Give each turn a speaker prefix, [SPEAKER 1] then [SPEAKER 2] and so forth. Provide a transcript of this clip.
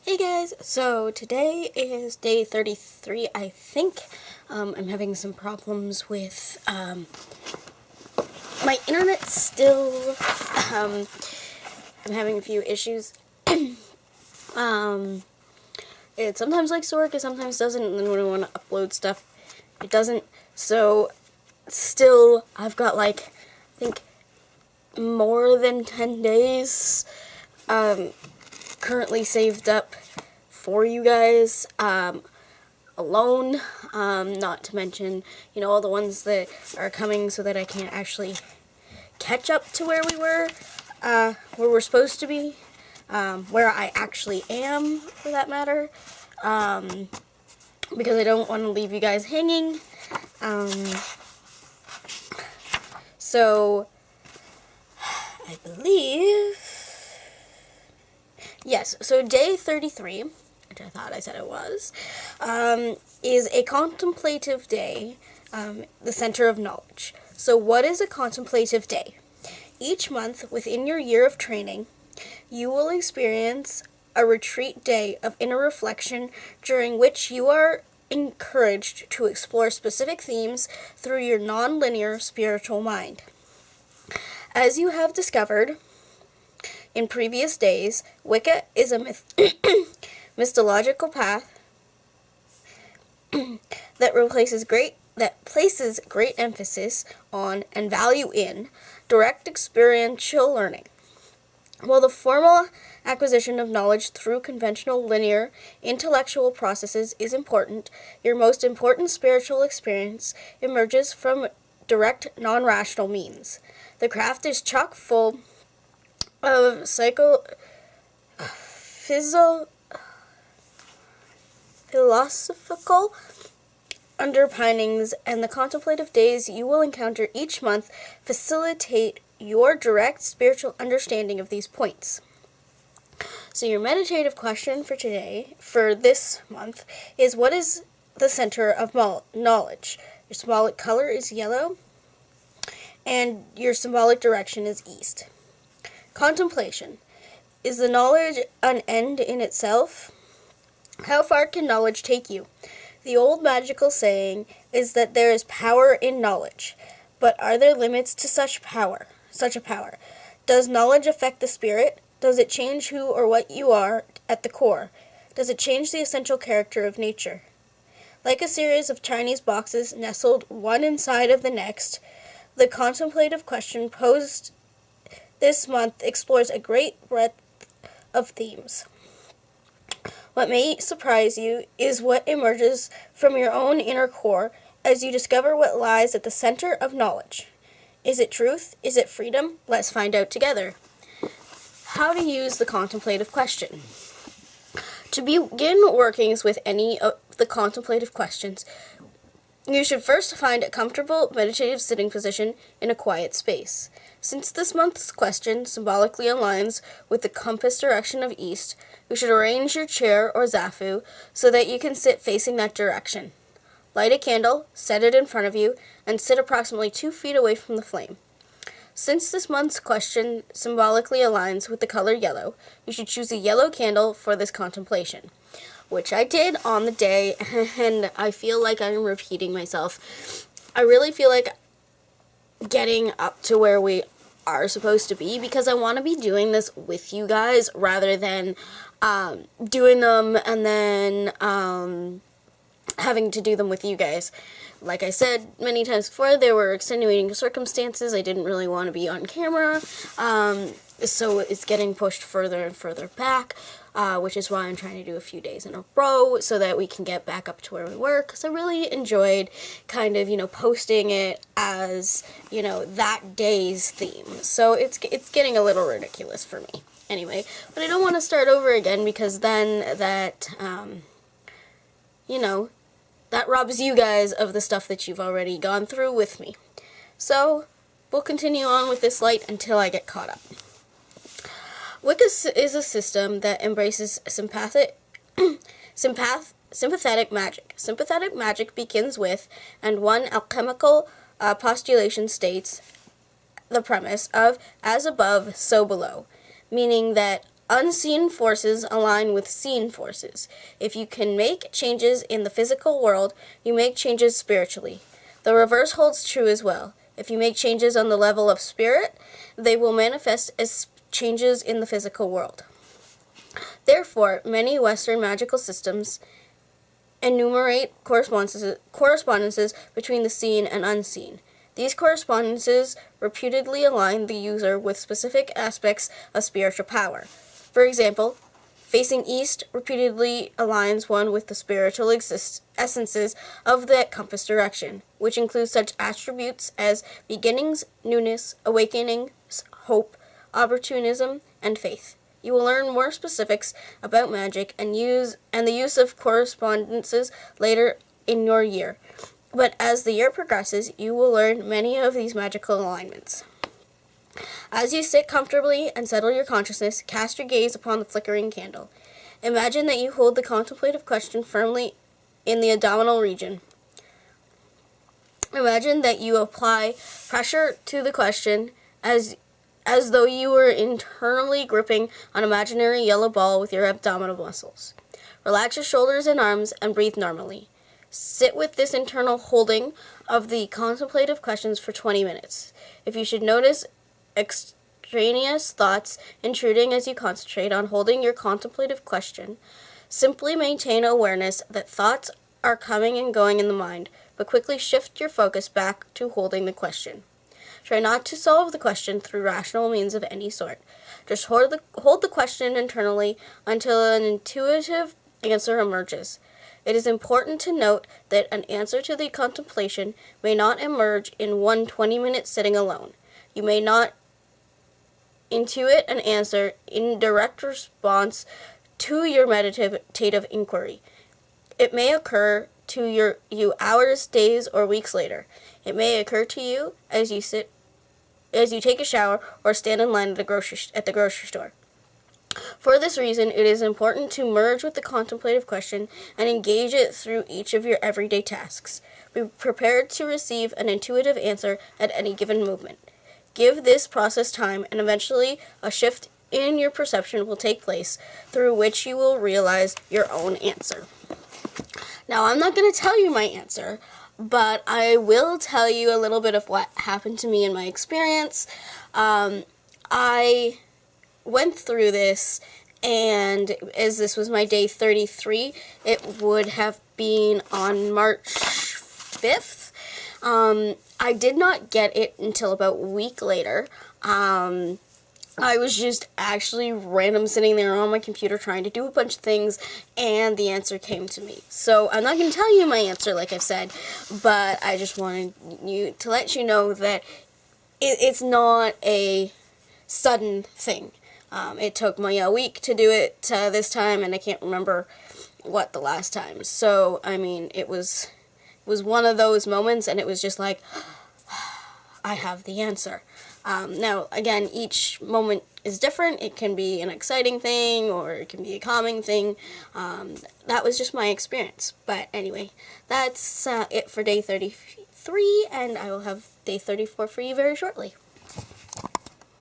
[SPEAKER 1] Hey guys, so today is day 33, I think. I'm having some problems with, my internet still. I'm having a few issues. It sometimes likes to work, it sometimes doesn't, and then when I want to upload stuff, it doesn't. So, still, I've got I think, more than 10 days, currently saved up for you guys, alone, not to mention, all the ones that are coming so that I can actually catch up to where we were, where we're supposed to be, where I actually am, for that matter, because I don't want to leave you guys hanging. So, I believe, yes, so day 33, which I thought I said it was, is a contemplative day, the center of knowledge. So what is a contemplative day? Each month within your year of training, you will experience a retreat day of inner reflection during which you are encouraged to explore specific themes through your non-linear spiritual mind. As you have discovered in previous days, Wicca is a mythological path that places great emphasis on and value in direct experiential learning. While the formal acquisition of knowledge through conventional linear intellectual processes is important, your most important spiritual experience emerges from direct non-rational means. The craft is chock full of philosophical underpinnings, and the contemplative days you will encounter each month facilitate your direct spiritual understanding of these points. So your meditative question for this month, is what is the center of knowledge? Your symbolic color is yellow, and your symbolic direction is east. Contemplation. Is the knowledge an end in itself? How far can knowledge take you? The old magical saying is that there is power in knowledge, but are there limits to such a power? Does knowledge affect the spirit? Does it change who or what you are at the core? Does it change the essential character of nature? Like a series of Chinese boxes nestled one inside of the next, the contemplative question posed this month explores a great breadth of themes. What may surprise you is what emerges from your own inner core as you discover what lies at the center of knowledge. Is it truth? Is it freedom? Let's find out together. How to use the contemplative question. To begin workings with any of the contemplative questions, you should first find a comfortable meditative sitting position in a quiet space. Since this month's question symbolically aligns with the compass direction of east, you should arrange your chair or zafu so that you can sit facing that direction. Light a candle, set it in front of you, and sit approximately 2 feet away from the flame. Since this month's question symbolically aligns with the color yellow, you should choose a yellow candle for this contemplation, which I did on the day, and I feel like I'm repeating myself. I really feel like getting up to where we are supposed to be, because I want to be doing this with you guys rather than doing them and then having to do them with you guys. Like I said many times before, there were extenuating circumstances. I didn't really want to be on camera, so it's getting pushed further and further back, which is why I'm trying to do a few days in a row so that we can get back up to where we were, because I really enjoyed kind of, posting it as, that day's theme. So it's getting a little ridiculous for me. Anyway, but I don't want to start over again, because then that, that robs you guys of the stuff that you've already gone through with me. So, we'll continue on with this light until I get caught up. Wicca is a system that embraces sympathetic magic. Sympathetic magic begins with, and one alchemical postulation states the premise of as above, so below, meaning that Unseen forces align with seen forces. If you can make changes in the physical world, you make changes spiritually. The reverse holds true as well. If you make changes on the level of spirit, they will manifest as changes in the physical world. Therefore, many Western magical systems enumerate correspondences between the seen and unseen. These correspondences reputedly align the user with specific aspects of spiritual power. For example, facing east reputedly aligns one with the spiritual essences of that compass direction, which includes such attributes as beginnings, newness, awakenings, hope, opportunism, and faith. You will learn more specifics about magic and the use of correspondences later in your year. But as the year progresses, you will learn many of these magical alignments. As you sit comfortably and settle your consciousness, cast your gaze upon the flickering candle. Imagine that you hold the contemplative question firmly in the abdominal region. Imagine that you apply pressure to the question as though you were internally gripping an imaginary yellow ball with your abdominal muscles. Relax your shoulders and arms and breathe normally. Sit with this internal holding of the contemplative questions for 20 minutes. If you should notice extraneous thoughts intruding as you concentrate on holding your contemplative question, simply maintain awareness that thoughts are coming and going in the mind, but quickly shift your focus back to holding the question. Try not to solve the question through rational means of any sort. Just hold the question internally until an intuitive answer emerges. It is important to note that an answer to the contemplation may not emerge in one 20-minute sitting alone. You may not intuit an answer in direct response to your meditative inquiry. It may occur to you hours, days, or weeks later. It may occur to you as you take a shower or stand in line at the grocery store. For this reason, it is important to merge with the contemplative question and engage it through each of your everyday tasks. Be prepared to receive an intuitive answer at any given moment. Give this process time, and eventually a shift in your perception will take place, through which you will realize your own answer. Now, I'm not going to tell you my answer, but I will tell you a little bit of what happened to me in my experience. I went through this, and as this was my day 33, it would have been on March 5th. I did not get it until about a week later. I was just actually random sitting there on my computer trying to do a bunch of things, and the answer came to me. So I'm not going to tell you my answer, like I've said, but I just wanted to let you know that it's not a sudden thing. It took me a week to do it this time, and I can't remember what the last time. So, I mean, it was one of those moments, and it was just like, I have the answer. Now, again, each moment is different. It can be an exciting thing, or it can be a calming thing. That was just my experience. But anyway, that's it for day 33, and I will have day 34 for you very shortly.